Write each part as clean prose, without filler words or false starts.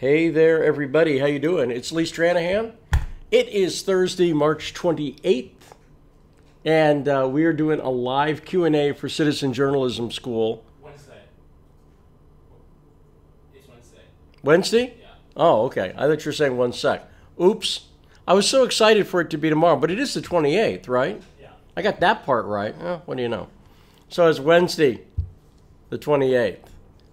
Hey there, everybody. How you doing? It's Lee Stranahan. It is Thursday, March 28th, and we are doing a live Q&A for Citizen Journalism School. Wednesday. It's Wednesday. Wednesday? Yeah. Oh, okay. I thought you were saying 1 sec. Oops. I was so excited for it to be tomorrow, but it is the 28th, right? Yeah. I got that part right. What do you know? So it's Wednesday, the 28th.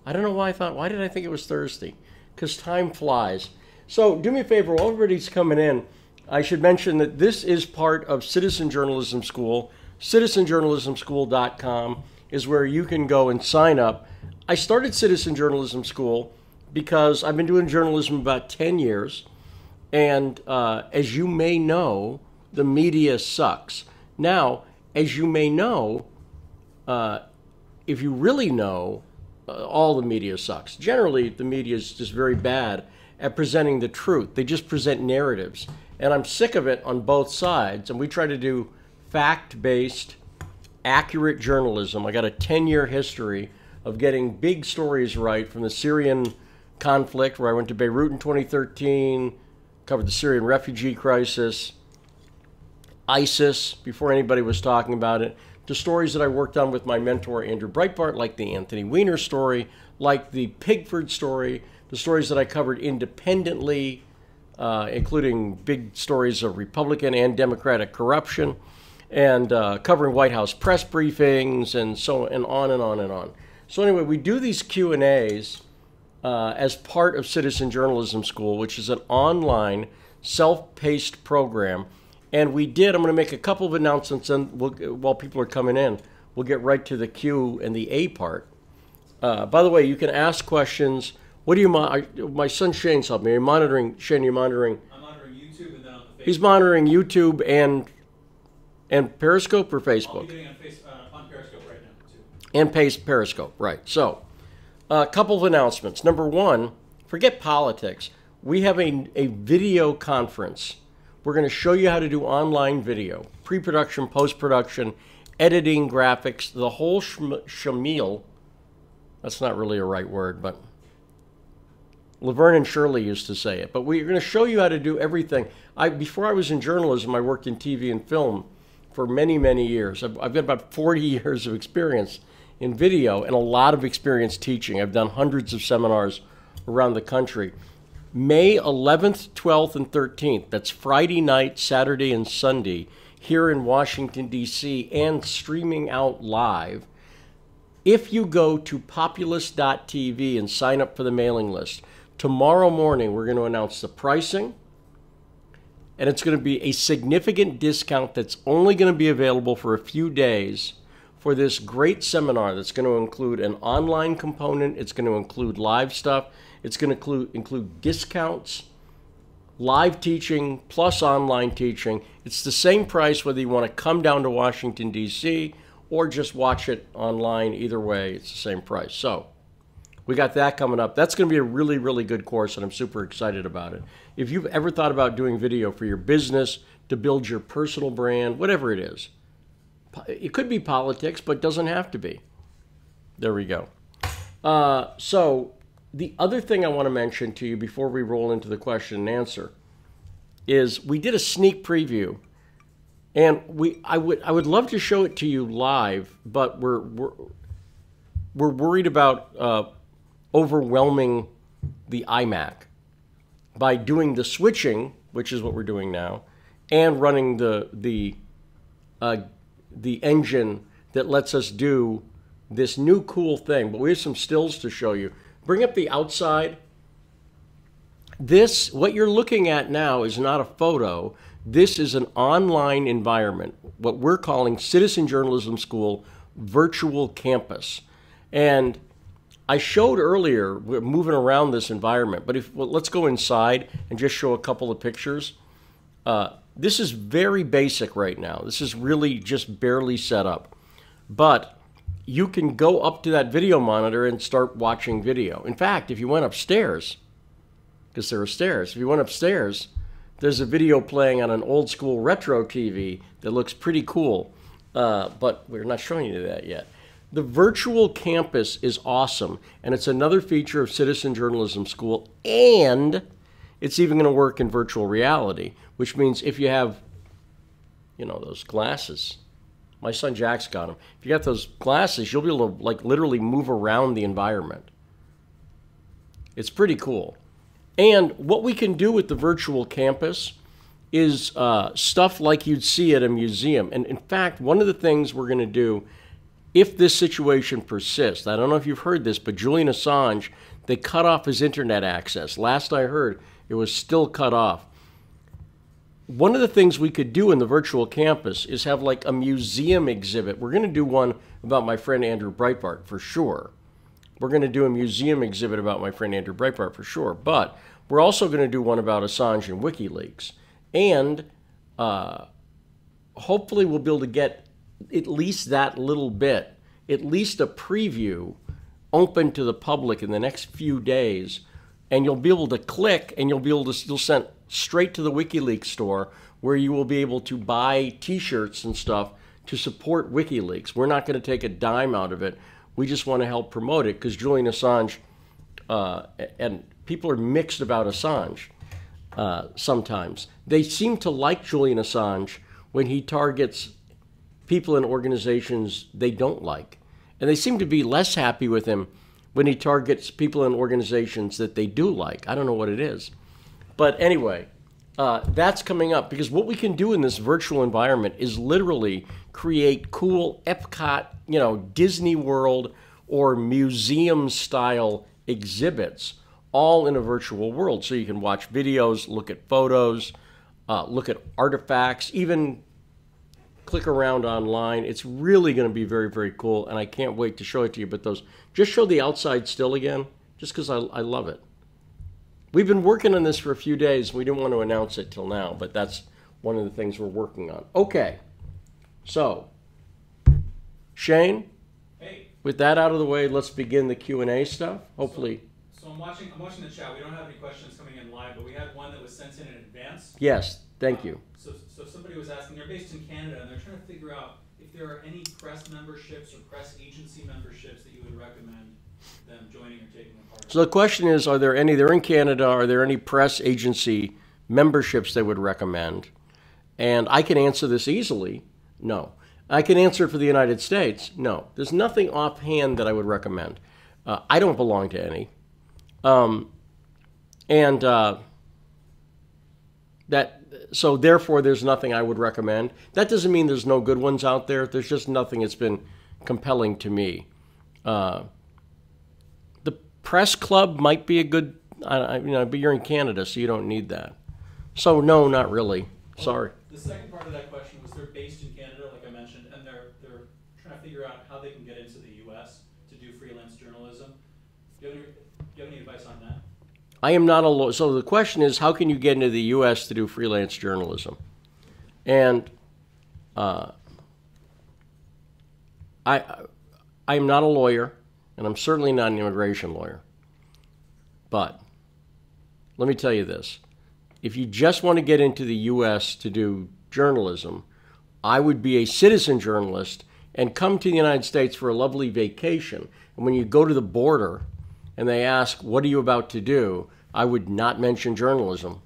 I don't know why why did I think it was Thursday? Because time flies. So do me a favor, while everybody's coming in, I should mention that this is part of Citizen Journalism School. CitizenJournalismSchool.com is where you can go and sign up. I started Citizen Journalism School because I've been doing journalism about 10 years. And as you may know, the media sucks. Now, as you may know, if you really know, all the media sucks. Generally, the media is just very bad at presenting the truth. They just present narratives. And I'm sick of it on both sides. And we try to do fact-based, accurate journalism. I got a 10-year history of getting big stories right, from the Syrian conflict, where I went to Beirut in 2013, covered the Syrian refugee crisis, ISIS, before anybody was talking about it, to stories that I worked on with my mentor, Andrew Breitbart, like the Anthony Weiner story, like the Pigford story, the stories that I covered independently, including big stories of Republican and Democratic corruption, and covering White House press briefings, and so and on and on and on. So anyway, we do these Q&As as part of Citizen Journalism School, which is an online, self-paced program. And I'm going to make a couple of announcements, and while people are coming in, we'll get right to the Q and the A part. By the way, you can ask questions. What do you my son Shane's helping me. Are you monitoring? Shane, you're monitoring? I'm monitoring YouTube and then on the Facebook. He's monitoring YouTube and Periscope or Facebook? I'll be getting on Periscope right now, too. And Periscope, right. So, a couple of announcements. Number one, forget politics. We have a video conference. We're going to show you how to do online video, pre-production, post-production, editing, graphics, the whole shamil. That's not really a right word, but Laverne and Shirley used to say it. But we're going to show you how to do everything. Before I was in journalism, I worked in TV and film for many, many years. I've got about 40 years of experience in video and a lot of experience teaching. I've done hundreds of seminars around the country. May 11th, 12th, and 13th, that's Friday night, Saturday, and Sunday, here in Washington, D.C., and streaming out live. If you go to populous.tv and sign up for the mailing list, tomorrow morning we're going to announce the pricing, and it's going to be a significant discount that's only going to be available for a few days for this great seminar that's going to include an online component. It's going to include live stuff. It's going to include discounts, live teaching, plus online teaching. It's the same price whether you want to come down to Washington, D.C., or just watch it online. Either way, it's the same price. So we got that coming up. That's going to be a really, really good course, and I'm super excited about it. If you've ever thought about doing video for your business, to build your personal brand, whatever it is, it could be politics, but doesn't have to be. There we go. So the other thing I want to mention to you before we roll into the question and answer is we did a sneak preview, and I would love to show it to you live, but we're worried about overwhelming the iMac by doing the switching, which is what we're doing now, and running the engine that lets us do this new cool thing. But we have some stills to show you. Bring up the outside. What you're looking at now is not a photo. This is an online environment, what we're calling Citizen Journalism School Virtual Campus. And I showed earlier, we're moving around this environment, but let's go inside and just show a couple of pictures. This is very basic right now. This is really just barely set up. But you can go up to that video monitor and start watching video. In fact, if you went upstairs, because there are stairs, if you went upstairs, there's a video playing on an old school retro TV that looks pretty cool, but we're not showing you that yet. The virtual campus is awesome, and it's another feature of Citizen Journalism School, and it's even going to work in virtual reality, which means if you have, those glasses. My son Jack's got them. If you got those glasses, you'll be able to literally move around the environment. It's pretty cool. And what we can do with the virtual campus is stuff like you'd see at a museum. And in fact, one of the things we're going to do, if this situation persists, I don't know if you've heard this, but Julian Assange, they cut off his internet access. Last I heard, it was still cut off. One of the things we could do in the virtual campus is have a museum exhibit. We're going to do one about my friend Andrew Breitbart for sure. We're going to do a museum exhibit about my friend Andrew Breitbart for sure. But we're also going to do one about Assange and WikiLeaks. And hopefully we'll be able to get at least that little bit, at least a preview, open to the public in the next few days. And you'll be able to click, and you'll send straight to the WikiLeaks store, where you will be able to buy T-shirts and stuff to support WikiLeaks. We're not going to take a dime out of it. We just want to help promote it, because Julian Assange, and people are mixed about Assange sometimes. They seem to like Julian Assange when he targets people and organizations they don't like. And they seem to be less happy with him when he targets people and organizations that they do like. I don't know what it is. But anyway, that's coming up, because what we can do in this virtual environment is literally create cool Epcot, Disney World or museum-style exhibits, all in a virtual world. So you can watch videos, look at photos, look at artifacts, even click around online. It's really going to be very, very cool, and I can't wait to show it to you. But just show the outside still again, just because I love it. We've been working on this for a few days. We didn't want to announce it till now, but that's one of the things we're working on. Okay, so Shane, Hey. With that out of the way, let's begin the Q&A stuff. Hopefully. So I'm watching the chat. We don't have any questions coming in live, but we had one that was sent in advance. Yes, thank you. So somebody was asking, they're based in Canada, and they're trying to figure out if there are any press memberships or press agency memberships that you would recommend them joining or taking a part of. So the question is, are there any, they're in Canada, are there any press agency memberships they would recommend? And I can answer this easily, no. I can answer it for the United States, no. There's nothing offhand that I would recommend. I don't belong to any. So therefore there's nothing I would recommend. That doesn't mean there's no good ones out there. There's just nothing that's been compelling to me. The press club might be a good, but you're in Canada, so you don't need that. So no, not really. Sorry. The second part of that question was they're based in Canada, like I mentioned, and they're trying to figure out how they can get into the U.S. to do freelance journalism. Do you have any advice on that? I am not a lawyer. So the question is, how can you get into the U.S. to do freelance journalism? And I am not a lawyer, and I'm certainly not an immigration lawyer. But let me tell you this. If you just want to get into the U.S. to do journalism, I would be a citizen journalist and come to the United States for a lovely vacation. And when you go to the border and they ask, what are you about to do? I would not mention journalism.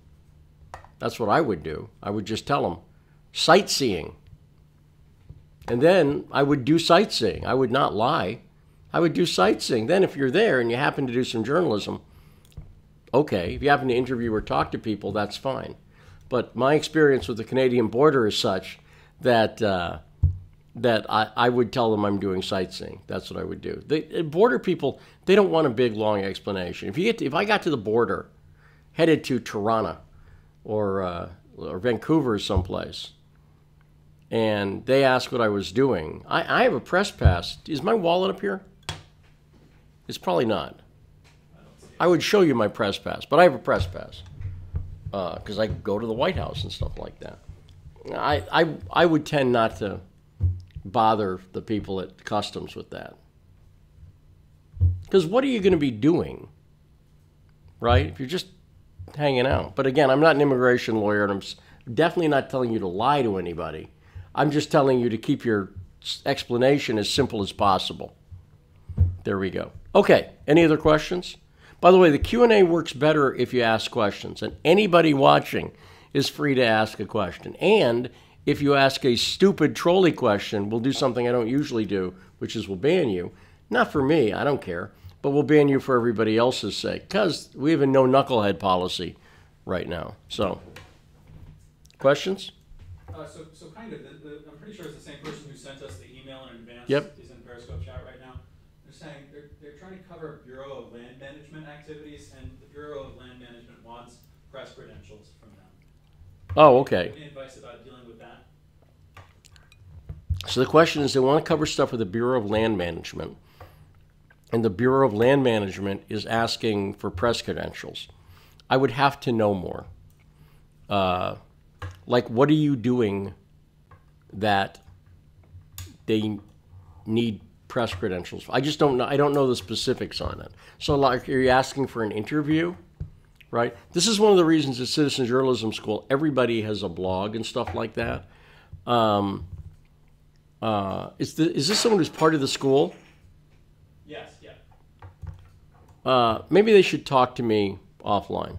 That's what I would do. I would just tell them, sightseeing. And then I would do sightseeing. I would not lie. I would do sightseeing. Then if you're there and you happen to do some journalism, okay. If you happen to interview or talk to people, that's fine. But my experience with the Canadian border is such that I would tell them I'm doing sightseeing. That's what I would do. The border people, they don't want a big, long explanation. If I got to the border, headed to Toronto or Vancouver or someplace, and they asked what I was doing, I have a press pass. Is my wallet up here? It's probably not. I would show you my press pass, but I have a press pass because I go to the White House and stuff like that. I would tend not to bother the people at customs with that. Because what are you going to be doing, right, if you're just hanging out? But again, I'm not an immigration lawyer, and I'm definitely not telling you to lie to anybody. I'm just telling you to keep your explanation as simple as possible. There we go. Okay, any other questions? By the way, the Q&A works better if you ask questions, and anybody watching is free to ask a question. And if you ask a stupid trolley question, we'll do something I don't usually do, which is we'll ban you. Not for me, I don't care, but we'll ban you for everybody else's sake, because we have a no knucklehead policy right now. So, questions? So kind of, I'm pretty sure it's the same person who sent us the email in advance. Yep. He's in Periscope chat right now. They're saying they're trying to cover Bureau of Land Management activities, and the Bureau of Land Management wants press credentials from them. Oh, okay. Any advice about dealing with that? So the question is, they want to cover stuff with the Bureau of Land Management, and the Bureau of Land Management is asking for press credentials. I would have to know more. Like, what are you doing that they need press credentials? I just don't know. I don't know the specifics on it. So, like, are you asking for an interview? Right? This is one of the reasons at Citizen Journalism School, everybody has a blog and stuff like that. Is this someone who's part of the school? Yes, yeah. Maybe they should talk to me offline,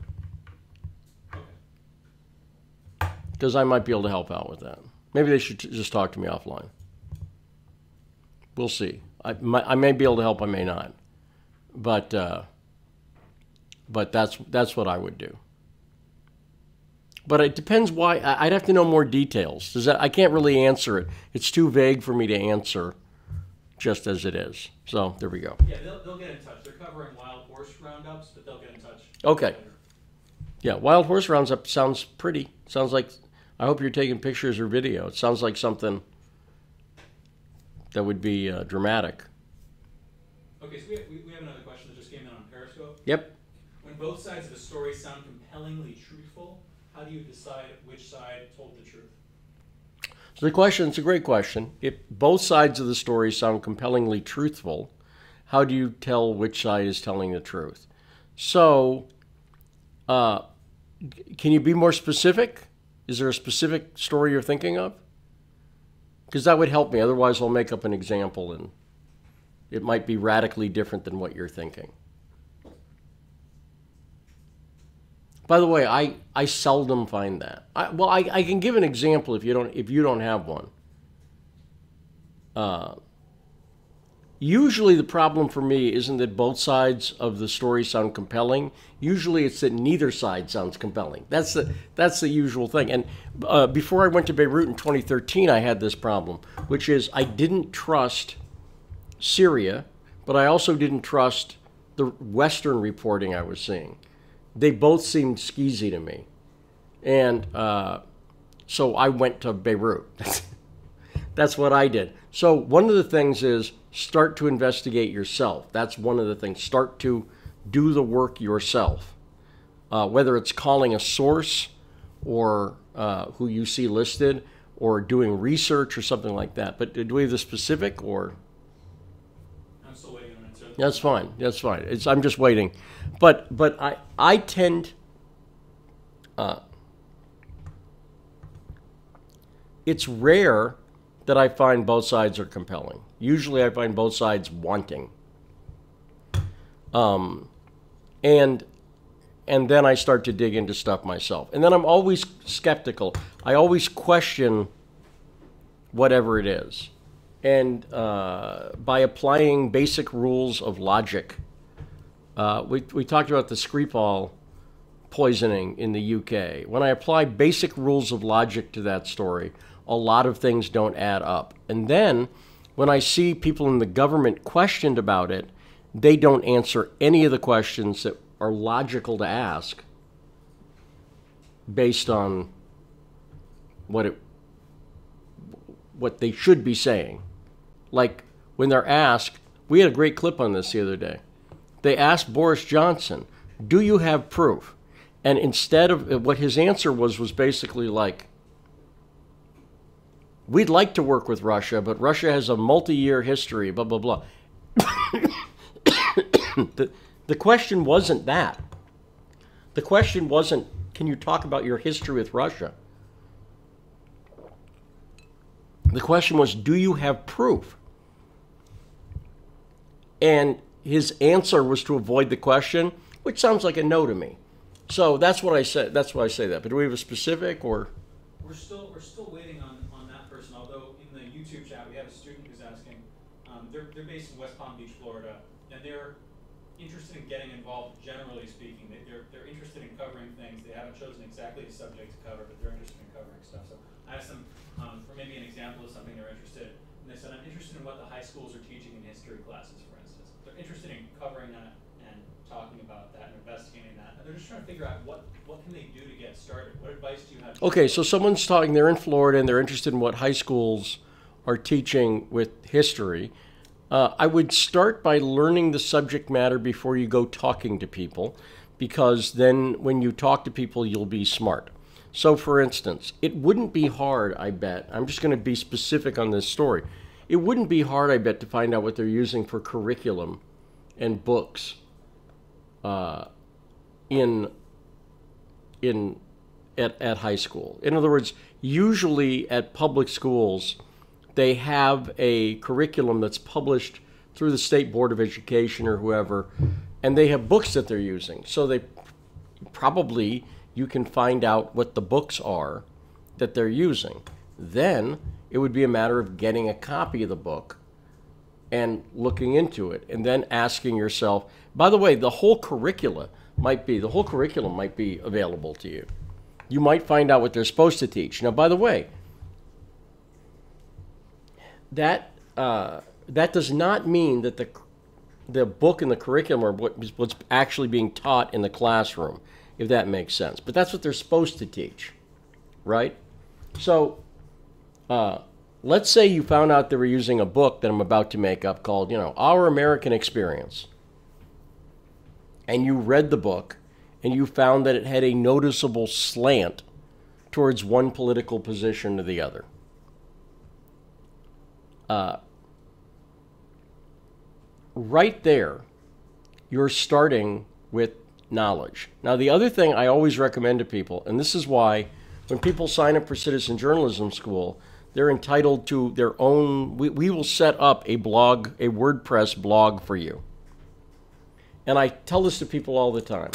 because I might be able to help out with that. Maybe they should just talk to me offline. We'll see. I may be able to help, I may not. But that's what I would do. But it depends why. I'd have to know more details. I can't really answer it. It's too vague for me to answer just as it is. So there we go. Yeah, they'll get in touch. They're covering wild horse roundups, but they'll get in touch. Okay. Yeah, wild horse roundup sounds pretty. Sounds like, I hope you're taking pictures or video. It sounds like something that would be dramatic. Okay, so we have another question that just came in on Periscope. Yep. When both sides of a story sound compellingly truthful, how do you decide which side told the truth? So the question, it's a great question. If both sides of the story sound compellingly truthful, how do you tell which side is telling the truth? So, can you be more specific? Is there a specific story you're thinking of? Because that would help me. Otherwise, I'll make up an example, and it might be radically different than what you're thinking. By the way, I seldom find that. I can give an example if you don't have one. Usually the problem for me isn't that both sides of the story sound compelling. Usually it's that neither side sounds compelling. That's the usual thing. And before I went to Beirut in 2013, I had this problem, which is I didn't trust Syria, but I also didn't trust the Western reporting I was seeing. They both seemed skeezy to me. And so I went to Beirut. That's what I did. So one of the things is start to investigate yourself. That's one of the things. Start to do the work yourself. Whether it's calling a source or who you see listed or doing research or something like that. But do we have the specific or? I'm still waiting on an answer. That's fine. That's fine. I'm just waiting. But I tend, it's rare that I find both sides are compelling. Usually I find both sides wanting. And then I start to dig into stuff myself. And then I'm always skeptical. I always question whatever it is. And by applying basic rules of logic, we talked about the Skripal poisoning in the UK. When I apply basic rules of logic to that story, a lot of things don't add up. And then when I see people in the government questioned about it, they don't answer any of the questions that are logical to ask based on what they should be saying. Like when they're asked, we had a great clip on this the other day. They asked Boris Johnson, do you have proof? And instead of what his answer was basically like, we'd like to work with Russia, but Russia has a multi-year history, blah, blah, blah. The question wasn't that. The question wasn't, can you talk about your history with Russia? The question was, do you have proof? and his answer was to avoid the question, which sounds like a no to me. So that's what I said. That's why I say that. But do we have a specific or? We're still waiting on that person. Although in the YouTube chat we have a student who's asking. They're based in West Palm Beach, Florida, and they're interested in getting involved. Generally speaking, they're interested in covering things. They haven't chosen exactly the subject to cover, but they're interested in covering stuff. So I asked them for maybe an example of something they're interested in. And they said, I'm interested in what the high schools are teaching in history classes, for instance. They're interested in covering that and talking about that and investigating that. And they're just trying to figure out what can they do to get started. What advice do you have? Okay, so someone's talking, they're in Florida and they're interested in what high schools are teaching with history. I would start by learning the subject matter before you go talking to people, because then when you talk to people, you'll be smart. So for instance, it wouldn't be hard, I bet, I'm just going to be specific on this story. It wouldn't be hard, I bet, to find out what they're using for curriculum and books at high school. In other words, usually at public schools, they have a curriculum that's published through the State Board of Education or whoever, and they have books that they're using. So they probably, you can find out what the books are that they're using. Then it would be a matter of getting a copy of the book and looking into it, and then asking yourself, by the way, the whole curriculum might be available to you. You might find out what they're supposed to teach. Now, by the way, that does not mean that the book and the curriculum are what's actually being taught in the classroom, if that makes sense. But that's what they're supposed to teach, right? So let's say you found out they were using a book that I'm about to make up called, Our American Experience. And you read the book, and you found that it had a noticeable slant towards one political position or the other. Right there, you're starting with knowledge. Now, the other thing I always recommend to people, and this is why when people sign up for Citizen Journalism School, they're entitled to their own, we will set up a blog, a WordPress blog for you. And I tell this to people all the time.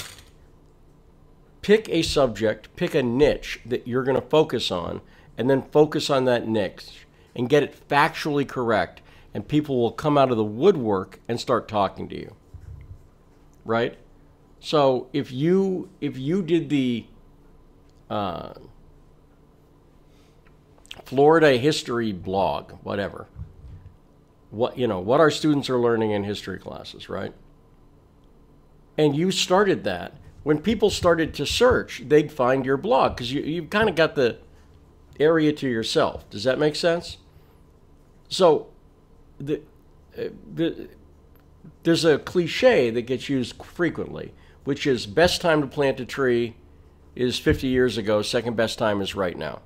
Pick a subject, pick a niche that you're going to focus on, and then focus on that niche and get it factually correct, and people will come out of the woodwork and start talking to you, right? So if you did the Florida history blog, whatever, what our students are learning in history classes, right? And you started that, when people started to search, they'd find your blog because you've kind of got the area to yourself. Does that make sense? So there's a cliche that gets used frequently, which is best time to plant a tree is 50 years ago, second best time is right now.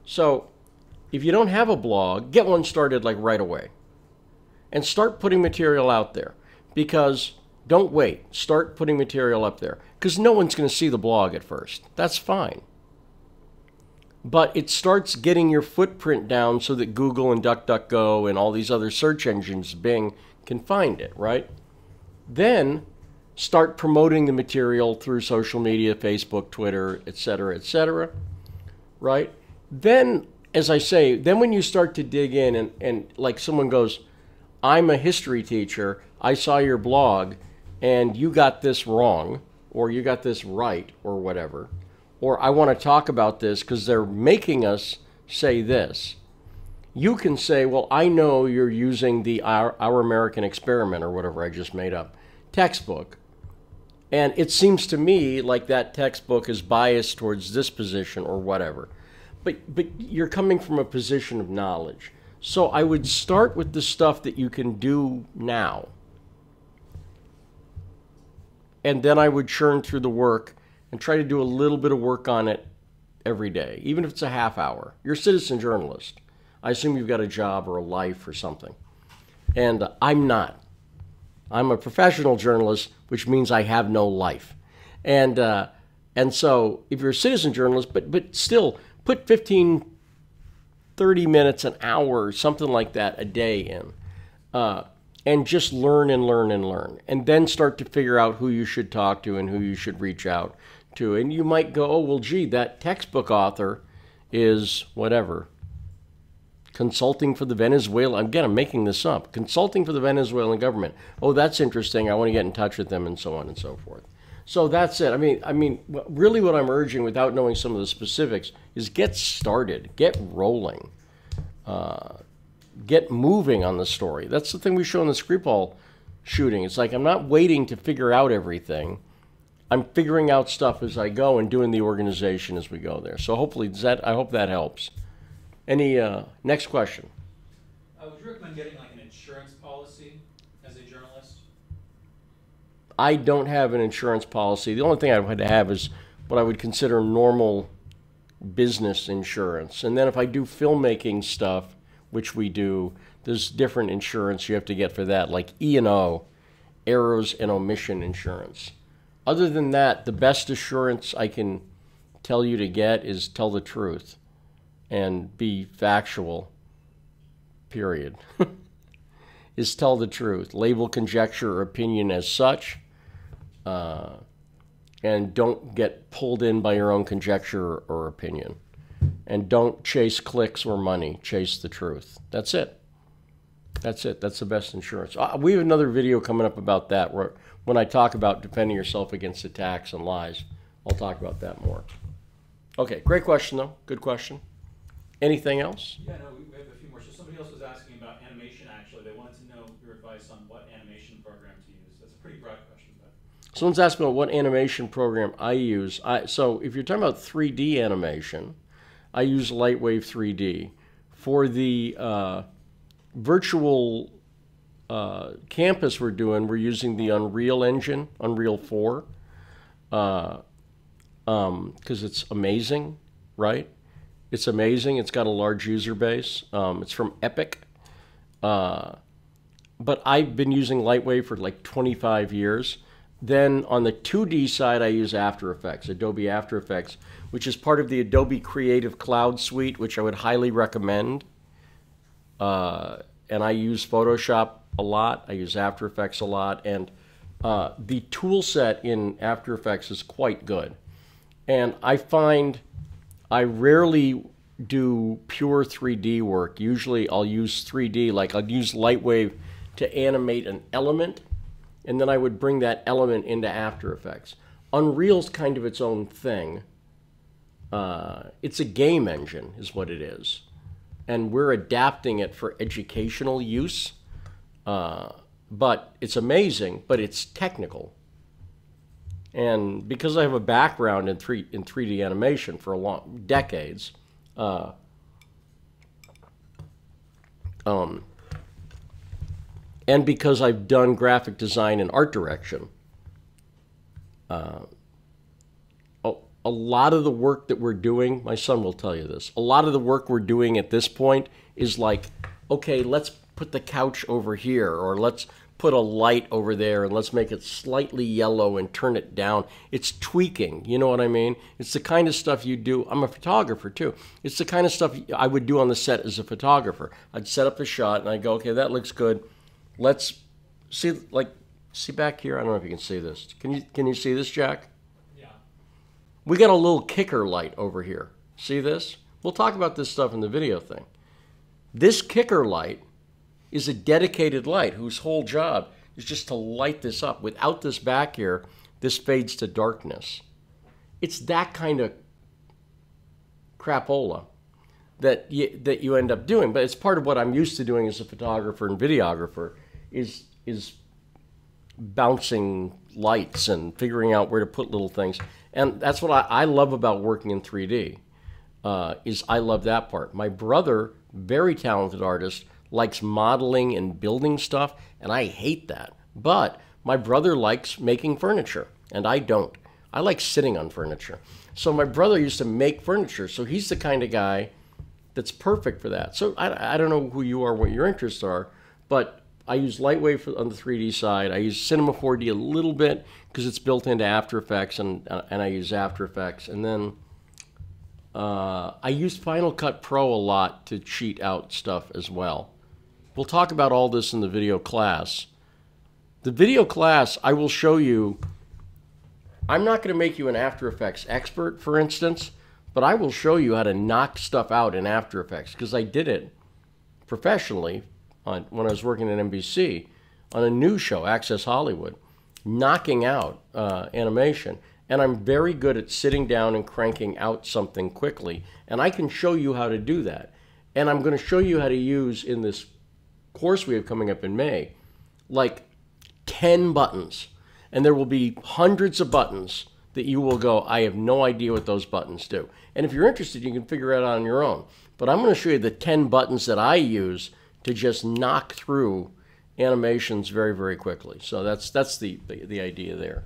So if you don't have a blog, get one started like right away and start putting material out there, because don't wait. Start putting material up there, because no one's going to see the blog at first. That's fine. But it starts getting your footprint down so that Google and DuckDuckGo and all these other search engines, Bing, can find it, right? Then start promoting the material through social media, Facebook, Twitter, etc., right? Then, as I say, then when you start to dig in and like someone goes, I'm a history teacher, I saw your blog, and you got this wrong, or you got this right, or whatever, or I want to talk about this because they're making us say this, you can say, well, I know you're using the Our American Experiment, or whatever I just made up, textbook, and it seems to me like that textbook is biased towards this position, or whatever. But you're coming from a position of knowledge. So I would start with the stuff that you can do now. And then I would churn through the work and try to do a little bit of work on it every day, even if it's a half hour. You're a citizen journalist. I assume you've got a job or a life or something. And I'm not. I'm a professional journalist, which means I have no life. And so if you're a citizen journalist, but still put 15, 30 minutes, an hour, something like that a day in. and just learn and learn and learn, and then start to figure out who you should talk to and who you should reach out to. And you might go, oh, well, gee, that textbook author is whatever, consulting for the Venezuelan, again, I'm making this up, consulting for the Venezuelan government. Oh, that's interesting. I want to get in touch with them, and so on and so forth. So that's it. I mean, really what I'm urging, without knowing some of the specifics, is get started, get rolling, get moving on the story. That's the thing we show in the Skripal shooting. It's like I'm not waiting to figure out everything. I'm figuring out stuff as I go and doing the organization as we go there. So hopefully, I hope that helps. Any next question? Would you recommend getting like an insurance policy as a journalist? I don't have an insurance policy. The only thing I would have is what I would consider normal business insurance. And then if I do filmmaking stuff, which we do, there's different insurance you have to get for that, like E&O, errors and omission insurance. Other than that, the best assurance I can tell you to get is tell the truth and be factual, period. Is tell the truth. Label conjecture or opinion as such, and don't get pulled in by your own conjecture or opinion. And don't chase clicks or money. Chase the truth. That's it. That's it. That's the best insurance. We have another video coming up about that, where when I talk about defending yourself against attacks and lies, I'll talk about that more. Okay, great question, though. Good question. Anything else? Yeah, no, we have a few more. So somebody else was asking about animation, actually. They wanted to know your advice on what animation program to use. That's a pretty broad question. But Someone's asking about what animation program I use. So if you're talking about 3D animation, I use Lightwave 3D. For the virtual campus we're doing, we're using the Unreal Engine, Unreal 4, because it's amazing, right? It's amazing. It's got a large user base. It's from Epic. But I've been using Lightwave for like 25 years. Then on the 2D side, I use After Effects, Adobe After Effects, which is part of the Adobe Creative Cloud Suite, which I would highly recommend. And I use Photoshop a lot. I use After Effects a lot. And the tool set in After Effects is quite good. And I find I rarely do pure 3D work. Usually I'll use 3D, like I'll use Lightwave to animate an element, and then I would bring that element into After Effects. Unreal's kind of its own thing. It's a game engine, is what it is. And we're adapting it for educational use. But it's amazing, but it's technical. And because I have a background in 3D animation for decades, and because I've done graphic design and art direction, a lot of the work that we're doing, my son will tell you this, a lot of the work we're doing at this point is like, okay, let's put the couch over here, or let's put a light over there, and let's make it slightly yellow and turn it down. It's tweaking, you know what I mean? It's the kind of stuff you do. I'm a photographer too. It's the kind of stuff I would do on the set as a photographer. I'd set up a shot and I'd go, okay, that looks good. Let's see, see back here. I don't know if you can see this. Can you see this, Jack? yeah. We got a little kicker light over here. See this? We'll talk about this stuff in the video thing. This kicker light is a dedicated light whose whole job is just to light this up. Without this back here, this fades to darkness. It's that kind of crapola that you end up doing. But it's part of what I'm used to doing as a photographer and videographer is bouncing lights and figuring out where to put little things. And that's what I love about working in 3D, is I love that part. My brother, very talented artist, likes modeling and building stuff, and I hate that. But my brother likes making furniture, and I don't. I like sitting on furniture. So my brother used to make furniture, so he's the kind of guy that's perfect for that. So I don't know who you are, what your interests are, but I use Lightwave on the 3D side. I use Cinema 4D a little bit because it's built into After Effects, and I use After Effects. And then I use Final Cut Pro a lot to cheat out stuff as well. we'll talk about all this in the video class. The video class, I will show you, I'm not going to make you an After Effects expert, for instance, but I will show you how to knock stuff out in After Effects, because I did it professionally when I was working at NBC on a new show, Access Hollywood, knocking out animation. And I'm very good at sitting down and cranking out something quickly. And I can show you how to do that. And I'm going to show you how to use, in this course we have coming up in May, like 10 buttons. And there will be hundreds of buttons that you will go, I have no idea what those buttons do. And if you're interested, you can figure it out on your own. But I'm going to show you the 10 buttons that I use to just knock through animations very, very quickly. So that's the idea there.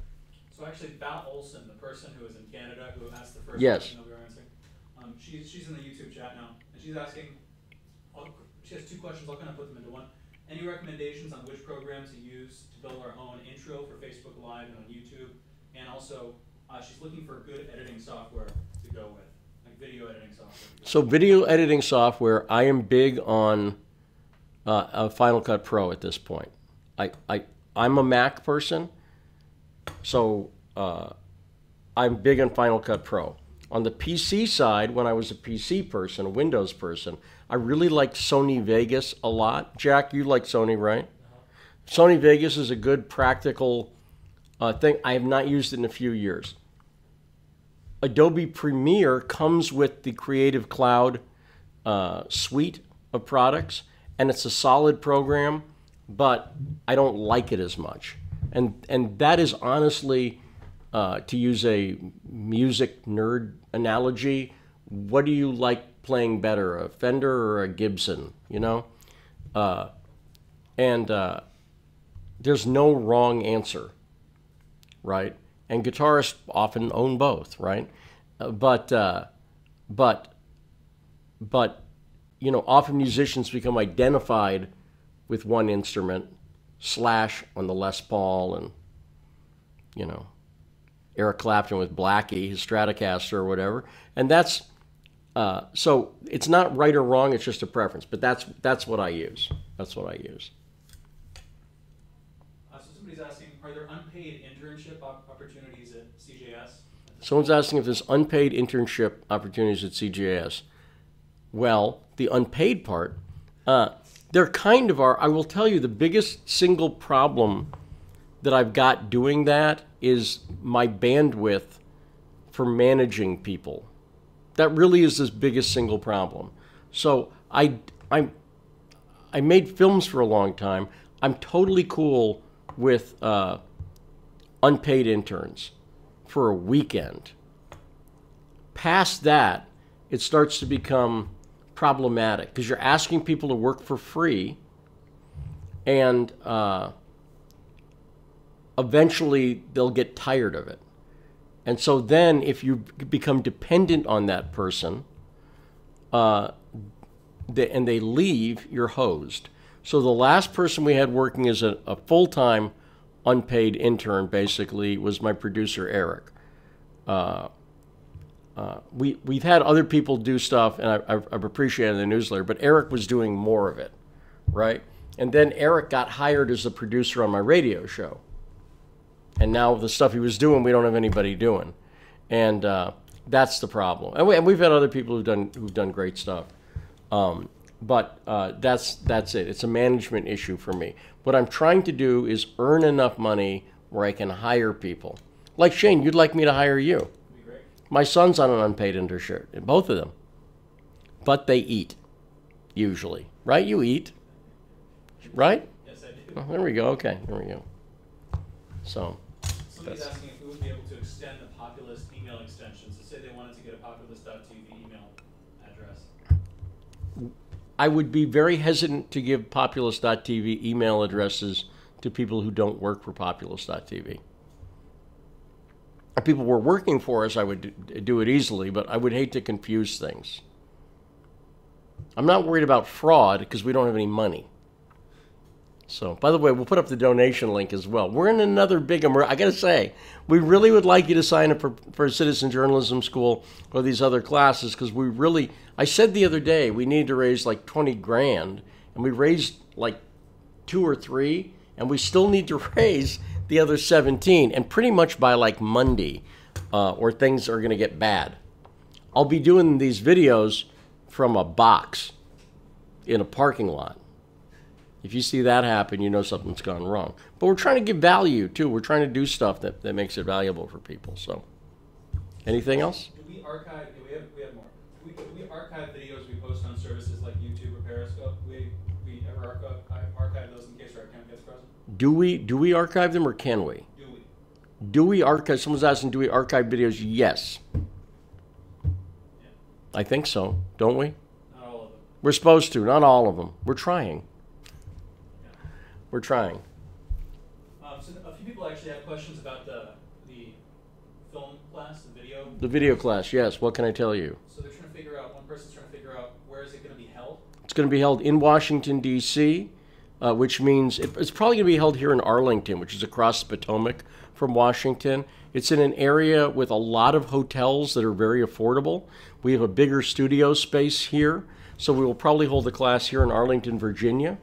So actually, Val Olson, the person who is in Canada who asked the first Yes. question that we were answering, she's in the YouTube chat now, and she's asking, she has two questions, I'll kind of put them into one. Any recommendations on which program to use to build our own intro for Facebook Live and on YouTube? And also, she's looking for good editing software to go with, like video editing software. So video editing software, I am big on Final Cut Pro at this point. I'm a Mac person, so I'm big on Final Cut Pro. On the PC side, when I was a PC person, a Windows person, I really liked Sony Vegas a lot. Jack, you like Sony, right? Sony Vegas is a good practical thing. I have not used it in a few years. Adobe Premiere comes with the Creative Cloud suite of products, and it's a solid program, but I don't like it as much. And that is honestly, to use a music nerd analogy, what do you like playing better, a Fender or a Gibson, you know? There's no wrong answer, right? And guitarists often own both, right? But you know, often musicians become identified with one instrument, Slash on the Les Paul, and, you know, Eric Clapton with Blackie, his Stratocaster or whatever. And that's, so it's not right or wrong, it's just a preference. But that's what I use. That's what I use. So somebody's asking, are there unpaid internship opportunities at CJS? Someone's asking if there's unpaid internship opportunities at CJS. Well, the unpaid part, there kind of are. I will tell you the biggest single problem that I've got doing that is my bandwidth for managing people. That really is the biggest single problem. So I made films for a long time. I'm totally cool with unpaid interns for a weekend. Past that, it starts to become problematic because you're asking people to work for free, and eventually they'll get tired of it. And so then if you become dependent on that person and they leave, you're hosed. So the last person we had working as a full-time unpaid intern basically was my producer, Eric. We've had other people do stuff, and I've appreciated the newsletter, but Eric was doing more of it, right? And then Eric got hired as a producer on my radio show. And now the stuff he was doing, we don't have anybody doing. And that's the problem. And we've had other people who've done great stuff. But that's it. It's a management issue for me. What I'm trying to do is earn enough money where I can hire people. Like Shane, you'd like me to hire you. My son's on an unpaid internship, both of them. But they eat, usually. Right? You eat. Right? Yes, I do. Oh, there we go. Okay, there we go. So. Somebody's asking if we would be able to extend the Populist email extension. So say they wanted to get a populist.tv email address. I would be very hesitant to give populist.tv email addresses to people who don't work for populist.tv. If people were working for us, I would do it easily, but I would hate to confuse things. I'm not worried about fraud because we don't have any money. So, by the way, we'll put up the donation link as well. We're in another big, I got to say, we really would like you to sign up for Citizen Journalism School or these other classes because we really, I said the other day, we need to raise like 20 grand, and we raised like 2 or 3, and we still need to raise the other 17, and pretty much by like Monday, or things are going to get bad. I'll be doing these videos from a box in a parking lot. If you see that happen, you know something's gone wrong. But we're trying to give value, too. We're trying to do stuff that makes it valuable for people. So, anything else? Do we archive, we have more. Do we archive videos we post on services like YouTube or Periscope? We ever archive those in case our account gets frozen? Do we archive them, or can we? Do we archive? Someone's asking, do we archive videos? Yes. Yeah. I think so. Don't we? Not all of them. We're supposed to. Not all of them. We're trying. Yeah. We're trying. So a few people actually have questions about the film class, the video. The video class, yes. What can I tell you? So they're trying to figure out, one person's trying to figure out where is it going to be held? It's going to be held in Washington, D.C., which means it's probably going to be held here in Arlington, which is across the Potomac from Washington. It's in an area with a lot of hotels that are very affordable. We have a bigger studio space here, so we will probably hold the class here in Arlington, Virginia,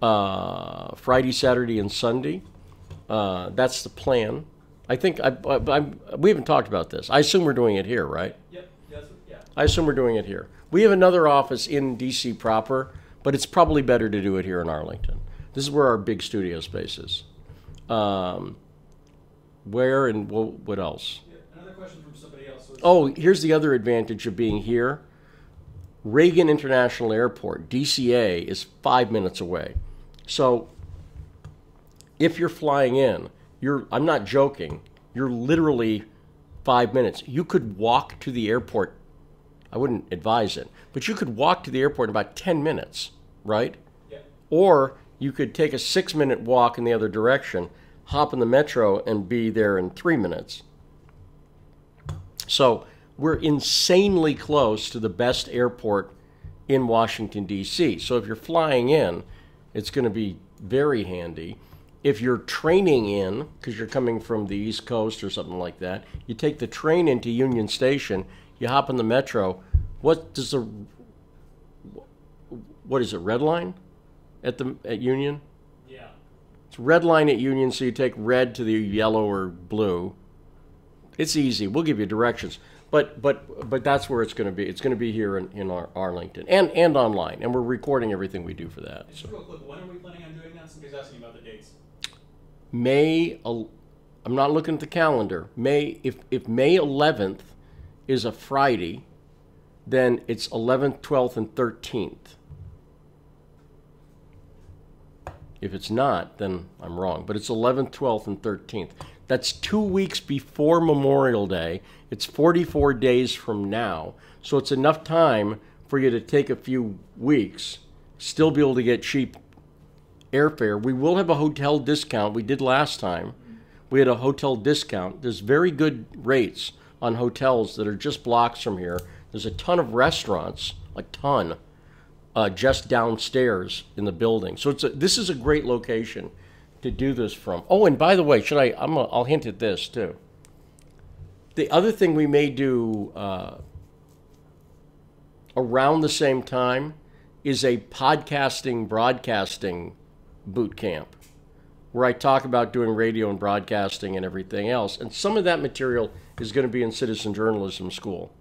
Friday, Saturday, and Sunday. That's the plan. I think we haven't talked about this. I assume we're doing it here, right? Yep. Yeah. I assume we're doing it here. We have another office in D.C. proper, but it's probably better to do it here in Arlington. This is where our big studio space is. Where and what else? Yeah, another question from somebody else. Oh, here's the other advantage of being here. Reagan International Airport, DCA, is 5 minutes away. So if you're flying in, I'm not joking, you're literally 5 minutes. You could walk to the airport. I wouldn't advise it, but you could walk to the airport in about 10 minutes, right? Yeah. Or you could take a 6-minute walk in the other direction, hop in the metro, and be there in 3 minutes. So we're insanely close to the best airport in Washington, D.C. So if you're flying in, it's going to be very handy. If you're training in, because you're coming from the East Coast or something like that, you take the train into Union Station, you hop in the metro. What is it, red line at Union? Yeah. It's red line at Union, so you take red to the yellow or blue. It's easy. We'll give you directions. But that's where it's going to be. It's going to be here in Arlington and online. And we're recording everything we do for that. Just real quick, when are we planning on doing that? Somebody's asking about the dates. I'm not looking at the calendar. If May 11th is a Friday, then it's 11th, 12th, and 13th. If it's not, then I'm wrong. But it's 11th, 12th, and 13th. That's 2 weeks before Memorial Day. It's 44 days from now. So it's enough time for you to take a few weeks, still be able to get cheap airfare. We will have a hotel discount. We did last time. We had a hotel discount. There's very good rates on hotels that are just blocks from here. There's a ton of restaurants, a ton, just downstairs in the building. So this is a great location to do this from. Oh, and by the way, I'll hint at this too. The other thing we may do around the same time is a podcasting, broadcasting boot camp where I talk about doing radio and broadcasting and everything else. And some of that material is going to be in Citizen Journalism School.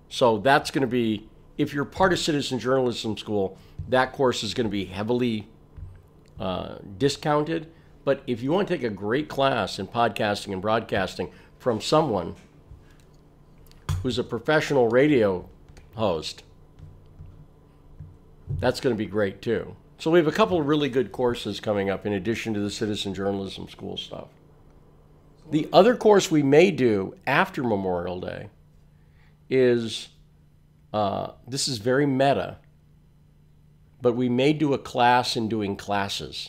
So that's going to be, if you're part of Citizen Journalism School, that course is going to be heavily discounted. But if you want to take a great class in podcasting and broadcasting from someone who's a professional radio host, that's going to be great too. So we have a couple of really good courses coming up in addition to the Citizen Journalism School stuff. The other course we may do after Memorial Day is, this is very meta, but we may do a class in doing classes.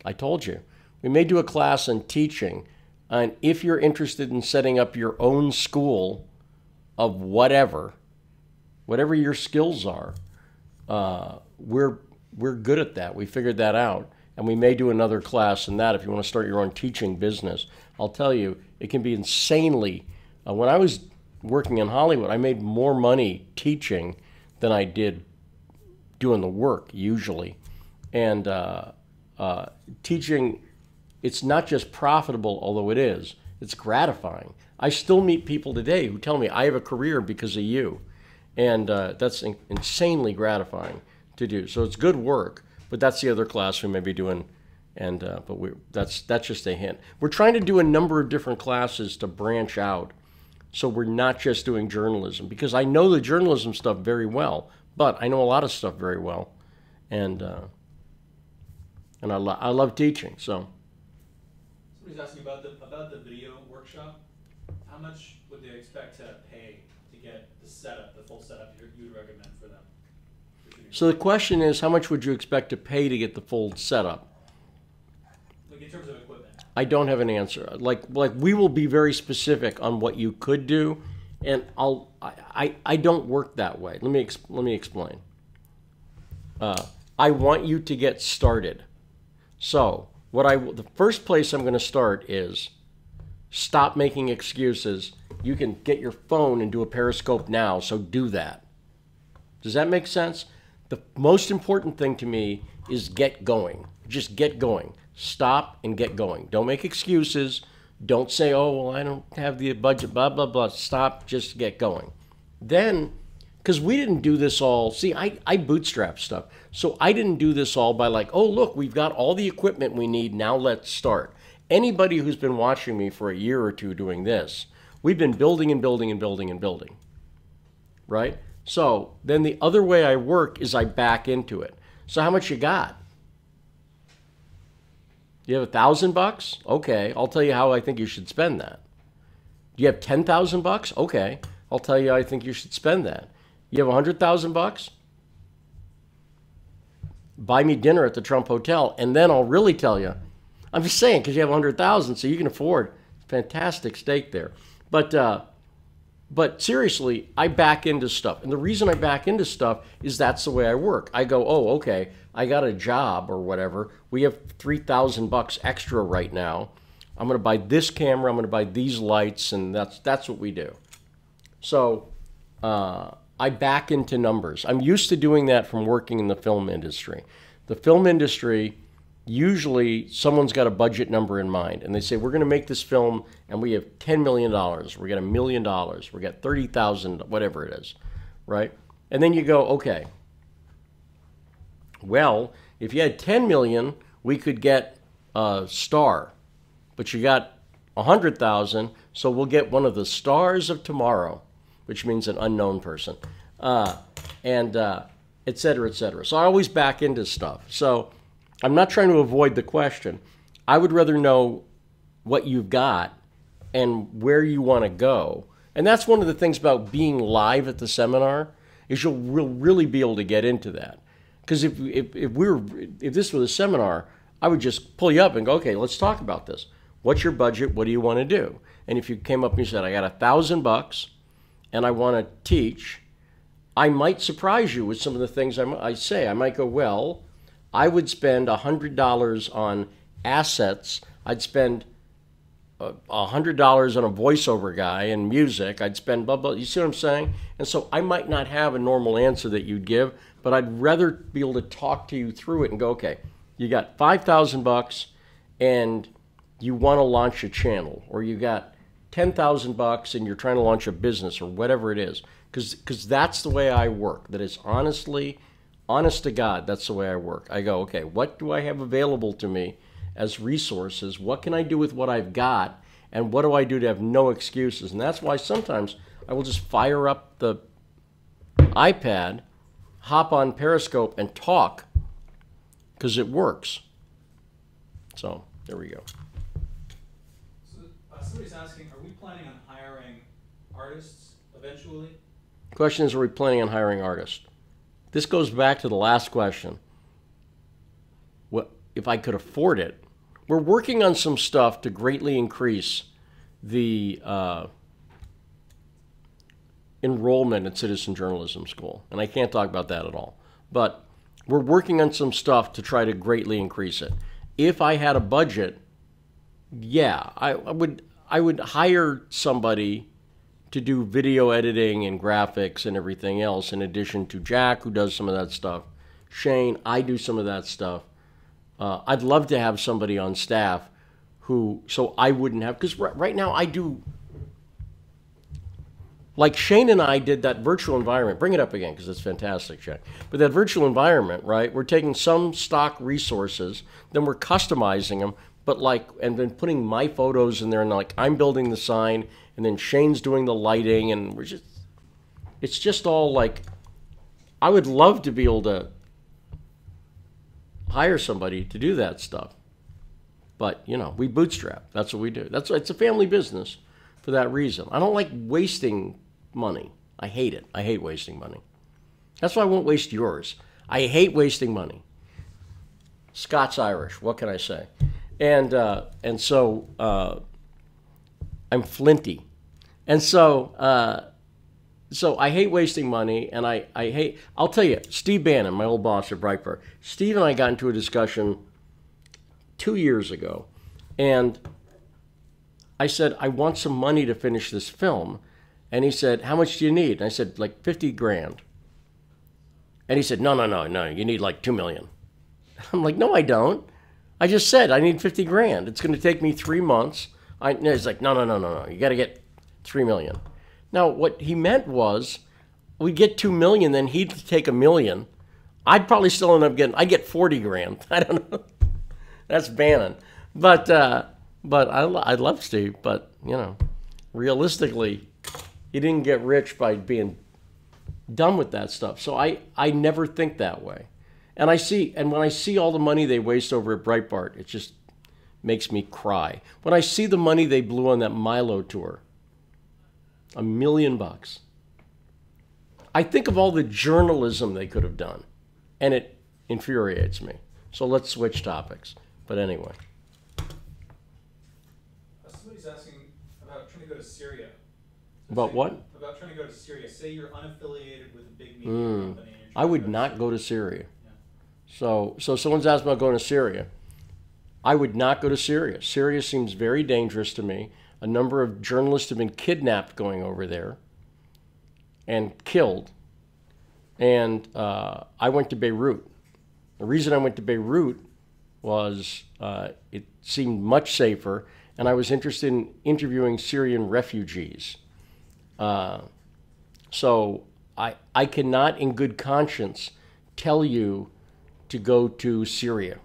I told you. We may do a class on teaching. And if you're interested in setting up your own school of whatever your skills are, we're good at that. We figured that out. And we may do another class in that if you want to start your own teaching business. I'll tell you, it can be insanely. When I was working in Hollywood, I made more money teaching than I did doing the work usually. And teaching, it's not just profitable, although it is. It's gratifying. I still meet people today who tell me, I have a career because of you. And that's insanely gratifying to do. So it's good work, but that's the other class we may be doing. And that's just a hint. We're trying to do a number of different classes to branch out, so we're not just doing journalism, because I know the journalism stuff very well, but I know a lot of stuff very well, and I love teaching. So somebody's asking about the video workshop. How much would they expect to pay to get the setup, the full setup you would recommend for them? So the question is, how much would you expect to pay to get the full setup? Like in terms of equipment. I don't have an answer. Like we will be very specific on what you could do, and I don't work that way. Let me explain. I want you to get started. So the first place I'm going to start is stop making excuses. You can get your phone and do a Periscope now, so do that. Does that make sense? The most important thing to me is get going. Just get going. Stop and get going. Don't make excuses. Don't say, oh, well, I don't have the budget, blah, blah, blah. Stop, just get going. Then, because we didn't do this all, see, I bootstrap stuff. So I didn't do this all by like, oh, look, we've got all the equipment we need, now let's start. Anybody who's been watching me for a year or two doing this, we've been building and building and building and building, right? So then the other way I work is I back into it. So how much you got? You have $1,000? Okay, I'll tell you how I think you should spend that. Do you have $10,000? Okay, I'll tell you how I think you should spend that. You have $100,000? Buy me dinner at the Trump Hotel, and then I'll really tell you. I'm just saying, because you have $100,000, so you can afford fantastic steak there. But seriously, I back into stuff. And the reason I back into stuff is that's the way I work. I go, oh, okay, I got a job or whatever. We have $3,000 extra right now. I'm going to buy this camera. I'm going to buy these lights, and that's what we do. So I back into numbers. I'm used to doing that from working in the film industry. The film industry, usually someone's got a budget number in mind, and they say, we're going to make this film, and we have $10 million. We got $1 million. We got 30,000, whatever it is, right? And then you go, okay, well, if you had 10 million, we could get a star, but you got 100,000, so we'll get one of the stars of tomorrow, which means an unknown person, and et cetera, et cetera. So I always back into stuff. So I'm not trying to avoid the question. I would rather know what you've got and where you want to go. And that's one of the things about being live at the seminar, is you'll really be able to get into that. Because if this was a seminar, I would just pull you up and go, okay, let's talk about this. What's your budget? What do you want to do? And if you came up and you said, I got $1,000 and I want to teach, I might surprise you with some of the things I say. I might go, well, I would spend $100 on assets. I'd spend $100 on a voiceover guy and music. I'd spend blah, blah. You see what I'm saying? And so I might not have a normal answer that you'd give, but I'd rather be able to talk to you through it and go, okay, you got $5,000 and you want to launch a channel, or you got $10,000 and you're trying to launch a business, or whatever it is. Because that's the way I work. That is honest to God, that's the way I work. I go, okay, what do I have available to me as resources? What can I do with what I've got? And what do I do to have no excuses? And that's why sometimes I will just fire up the iPad, hop on Periscope, and talk, because it works. So there we go. So somebody's asking, are we planning on hiring artists eventually? The question is, are we planning on hiring artists? This goes back to the last question. What if I could afford it? We're working on some stuff to greatly increase the enrollment at Citizen Journalism School. And I can't talk about that at all. But we're working on some stuff to try to greatly increase it. If I had a budget, yeah, I would hire somebody to do video editing and graphics and everything else, in addition to Jack, who does some of that stuff, Shane, I do some of that stuff. I'd love to have somebody on staff who, so I wouldn't have, because right now I do, like Shane and I did that virtual environment. Bring it up again because it's fantastic, Shane. But that virtual environment, right? We're taking some stock resources, then we're customizing them, but like, and then putting my photos in there, and like I'm building the sign, and then Shane's doing the lighting, and we're just, it's just all like, I would love to be able to hire somebody to do that stuff. But, you know, we bootstrap. That's what we do. It's a family business for that reason. I don't like wasting money. I hate it. I hate wasting money. That's why I won't waste yours. I hate wasting money. Scots-Irish, what can I say? And so I'm flinty. And so I hate wasting money, and I hate, I'll tell you, Steve Bannon, my old boss at Breitbart, Steve and I got into a discussion 2 years ago, and I said, I want some money to finish this film. And he said, how much do you need? And I said, like 50 grand. And he said, no, you need like 2 million. I'm like, no, I don't. I just said I need 50 grand. It's going to take me 3 months. He's like, no, you got to get 3 million. Now, what he meant was, we'd get 2 million, then he'd take $1 million. I'd probably still end up I'd get 40 grand. I don't know. That's Bannon. But I love Steve, but, you know, realistically, he didn't get rich by being done with that stuff. So I never think that way. And when I see all the money they waste over at Breitbart, it just makes me cry. When I see the money they blew on that Milo tour, $1 million. I think of all the journalism they could have done, and it infuriates me. So let's switch topics. But anyway. Somebody's asking about trying to go to Syria. About what? About trying to go to Syria. Say you're unaffiliated with a big media company. I would not go to Syria. Yeah. So someone's asked about going to Syria. I would not go to Syria. Syria seems very dangerous to me. A number of journalists have been kidnapped going over there and killed. And I went to Beirut. The reason I went to Beirut was it seemed much safer, and I was interested in interviewing Syrian refugees. So I cannot in good conscience tell you to go to Syria.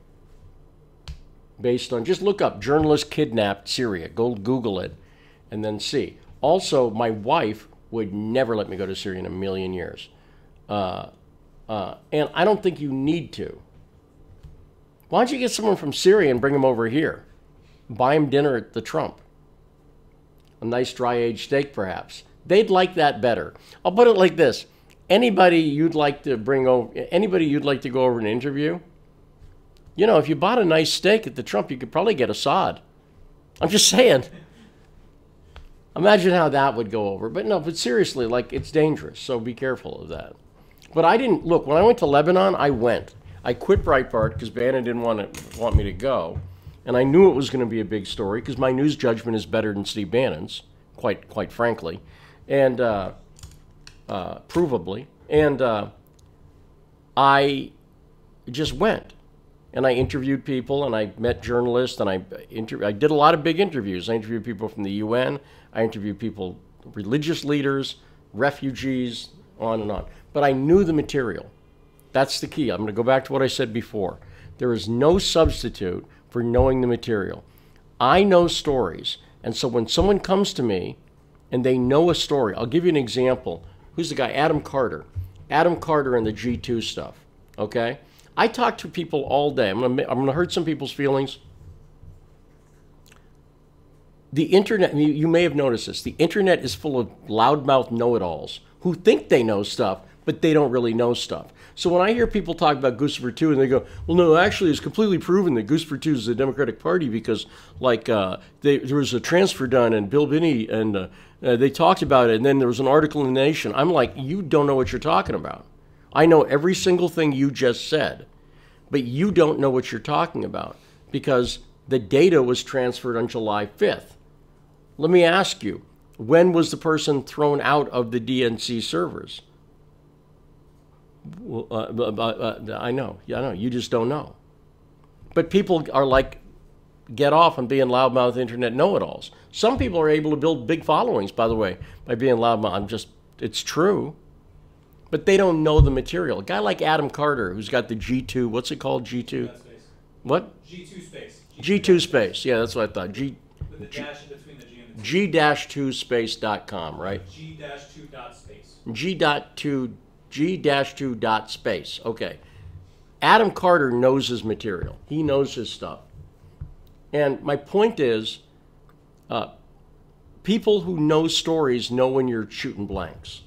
Based on, just look up journalist kidnapped Syria. Go Google it and then see. Also, my wife would never let me go to Syria in a million years. And I don't think you need to. Why don't you get someone from Syria and bring them over here? Buy them dinner at the Trump. A nice dry-aged steak, perhaps. They'd like that better. I'll put it like this. Anybody you'd like to bring over, anybody you'd like to go over and interview, you know, if you bought a nice steak at the Trump, you could probably get Assad. I'm just saying. Imagine how that would go over. But no, but seriously, like, it's dangerous, so be careful of that. But I didn't, look, when I went to Lebanon, I went. I quit Breitbart because Bannon didn't want me to go. And I knew it was going to be a big story because my news judgment is better than Steve Bannon's, quite frankly, and provably. And I just went. And I interviewed people, and I met journalists, and I did a lot of big interviews. I interviewed people from the UN. I interviewed people, religious leaders, refugees, on and on. But I knew the material. That's the key. I'm going to go back to what I said before. There is no substitute for knowing the material. I know stories, and so when someone comes to me and they know a story, I'll give you an example. Who's the guy? Adam Carter. Adam Carter and the G2 stuff, okay? I talk to people all day. I'm gonna hurt some people's feelings. The internet, you may have noticed this, the internet is full of loudmouth know-it-alls who think they know stuff, but they don't really know stuff. So when I hear people talk about Guccifer 2 and they go, well, no, actually it's completely proven that Guccifer 2 is the Democratic Party because, like, there was a transfer done and Bill Binney, and they talked about it, and then there was an article in the Nation. I'm like, you don't know what you're talking about. I know every single thing you just said, but you don't know what you're talking about because the data was transferred on July 5th. Let me ask you, when was the person thrown out of the DNC servers? Well, I know. Yeah, I know. You just don't know. But people are like, get off on being loudmouth internet know-it-alls. Some people are able to build big followings, by the way, by being loudmouth. It's true. But they don't know the material. A guy like Adam Carter, who's got the G2, what's it called, G2? What? G2 space. G2 space. Yeah, that's what I thought. With the dash in between the G and the T. G-2space.com, right? G-2.space. G-2.space. Okay. Adam Carter knows his material. He knows his stuff. And my point is, people who know stories know when you're shooting blanks.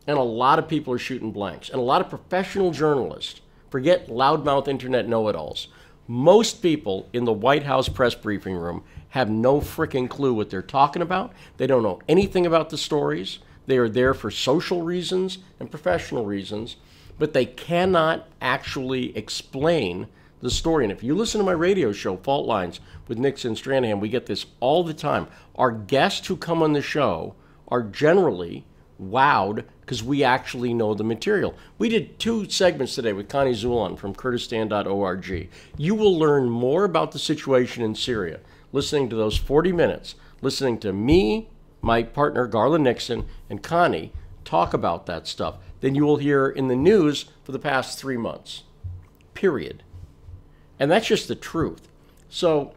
And a lot of people are shooting blanks. And a lot of professional journalists, forget loudmouth internet know-it-alls. Most people in the White House press briefing room have no freaking clue what they're talking about. They don't know anything about the stories. They are there for social reasons and professional reasons, but they cannot actually explain the story. And if you listen to my radio show, Fault Lines with Nixon Stranahan, we get this all the time. Our guests who come on the show are generally wowed because we actually know the material. We did 2 segments today with Connie Zulon from Kurdistan.org. You will learn more about the situation in Syria listening to those 40 minutes, listening to me, my partner Garland Nixon, and Connie talk about that stuff than you will hear in the news for the past 3 months, period. And that's just the truth. So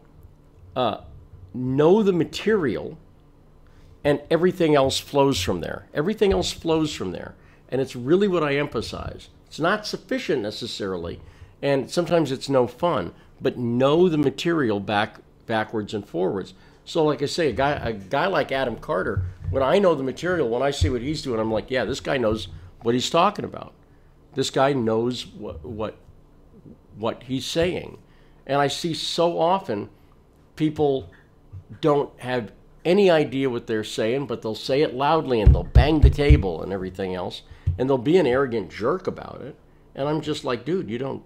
know the material, and everything else flows from there. Everything else flows from there. And it's really what I emphasize. It's not sufficient necessarily, and sometimes it's no fun, but know the material backwards and forwards. So like I say, a guy like Adam Carter, when I know the material, when I see what he's doing, I'm like, yeah, this guy knows what he's talking about. This guy knows what he's saying. And I see so often people don't have any idea what they're saying, but they'll say it loudly and they'll bang the table and everything else, and they'll be an arrogant jerk about it. And I'm just like, dude, you don't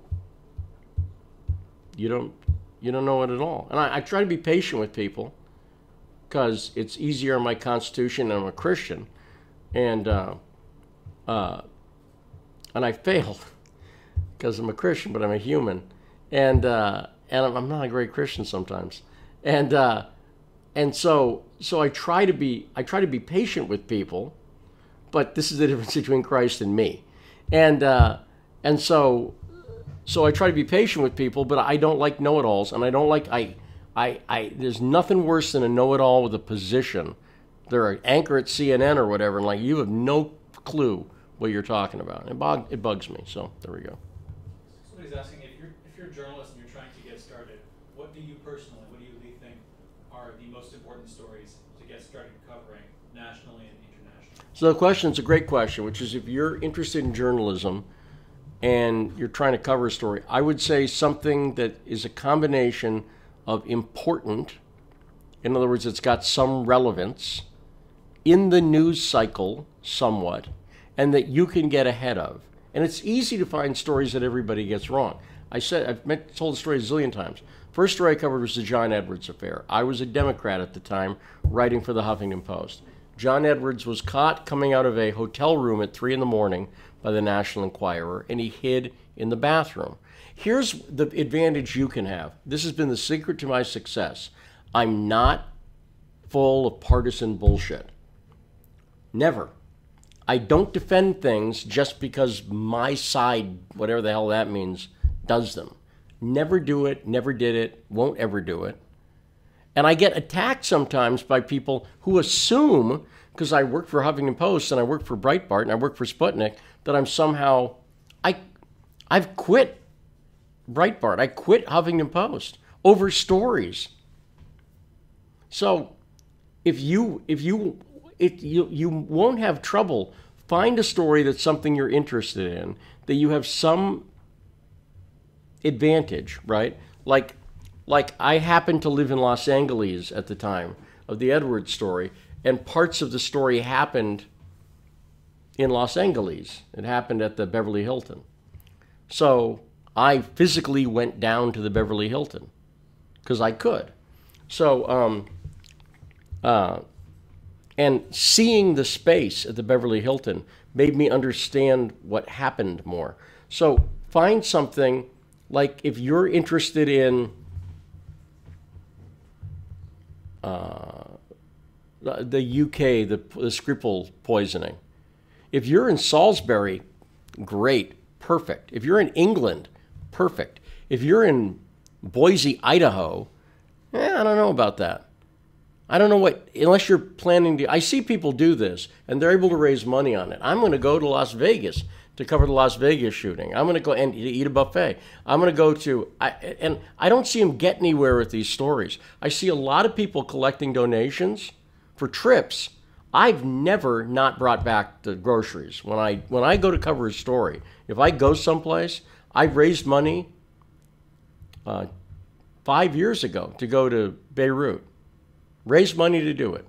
know it at all. And I try to be patient with people because it's easier in my constitution and I'm a Christian. And I failed because I'm a Christian, but I'm a human. And I'm not a great Christian sometimes. And so I try to be patient with people, but this is the difference between Christ and me. And so I try to be patient with people, but I don't like know-it-alls, and I don't like there's nothing worse than a know-it-all with a position. They're an anchor at CNN or whatever, and like you have no clue what you're talking about. It bugs me. So there we go. Somebody's asking if you're a journalist and you're trying to get started, what do you personally think are the most important stories to get started covering nationally and internationally? So the question is a great question, which is if you're interested in journalism and you're trying to cover a story, I would say something that is a combination of important, in other words, it's got some relevance in the news cycle somewhat, and that you can get ahead of. And it's easy to find stories that everybody gets wrong. I've told the story a zillion times. First story I covered was the John Edwards affair. I was a Democrat at the time, writing for the Huffington Post. John Edwards was caught coming out of a hotel room at 3 in the morning by the National Enquirer, and he hid in the bathroom. Here's the advantage you can have. This has been the secret to my success. I'm not full of partisan bullshit. Never. I don't defend things just because my side, whatever the hell that means, does them. Never do it, never did it, won't ever do it. And I get attacked sometimes by people who assume, because I work for Huffington Post and I work for Breitbart and I work for Sputnik, that I'm somehow, I've quit Breitbart. I quit Huffington Post over stories. So if you won't have trouble, find a story that's something you're interested in, that you have some advantage, right? Like I happened to live in Los Angeles at the time of the Edwards story, and parts of the story happened in Los Angeles. It happened at the Beverly Hilton. So I physically went down to the Beverly Hilton because I could. So And seeing the space at the Beverly Hilton made me understand what happened more. So find something like, if you're interested in the UK, the Skripal poisoning. If you're in Salisbury, great, perfect. If you're in England, perfect. If you're in Boise, Idaho, I don't know about that. I don't know what, unless you're planning to, I see people do this and they're able to raise money on it. I'm going to go to Las Vegas to cover the Las Vegas shooting. I'm going to go and eat a buffet. I'm going to go to, and I don't see them get anywhere with these stories. I see a lot of people collecting donations for trips. I've never not brought back the groceries. When I go to cover a story, if I go someplace, I've raised money 5 years ago to go to Beirut. Raised money to do it.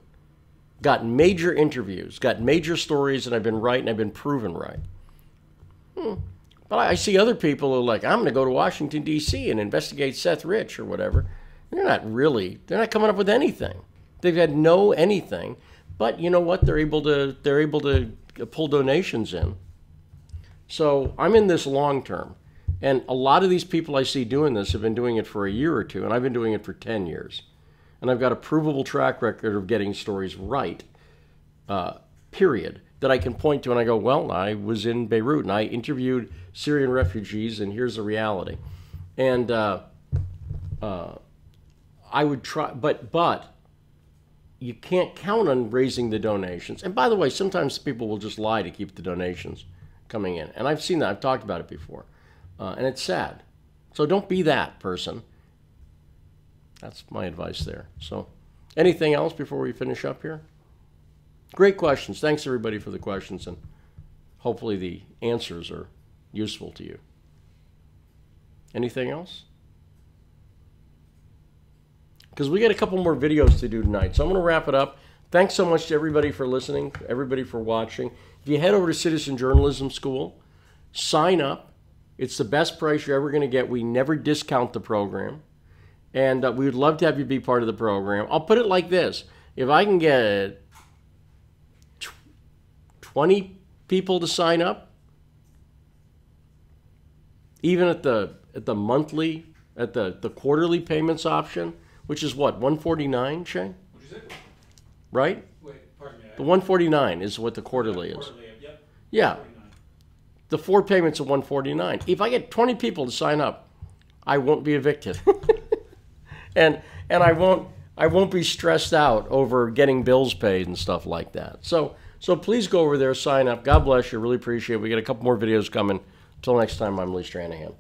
Got major interviews, got major stories, and I've been right, and I've been proven right. But I see other people who are like, I'm going to go to Washington, D.C. and investigate Seth Rich or whatever. They're not coming up with anything. They've had no anything. But you know what? They're able to pull donations in. So I'm in this long term. And a lot of these people I see doing this have been doing it for a year or two, and I've been doing it for 10 years. And I've got a provable track record of getting stories right, period, that I can point to and I go, well, I was in Beirut and I interviewed Syrian refugees and here's the reality. And I would try, but you can't count on raising the donations. And by the way, sometimes people will just lie to keep the donations coming in. And I've seen that, I've talked about it before. And it's sad. So don't be that person. That's my advice there. So anything else before we finish up here? Great questions. Thanks, everybody, for the questions, and hopefully the answers are useful to you. Anything else? Because we got a couple more videos to do tonight, so I'm going to wrap it up. Thanks so much to everybody for listening, everybody for watching. If you head over to Citizen Journalism School, sign up. It's the best price you're ever going to get. We never discount the program, and we would love to have you be part of the program. I'll put it like this. If I can get 20 people to sign up, even at the monthly, at the quarterly payments option, which is what, $149, Shay? What'd you say? Right? Wait, pardon me. The $149 is what the quarterly is. Yep. Yeah. 149. The 4 payments of $149. If I get 20 people to sign up, I won't be evicted. and I won't be stressed out over getting bills paid and stuff like that. So please go over there, sign up. God bless you. Really appreciate it. We got a couple more videos coming. Until next time, I'm Lee Stranahan.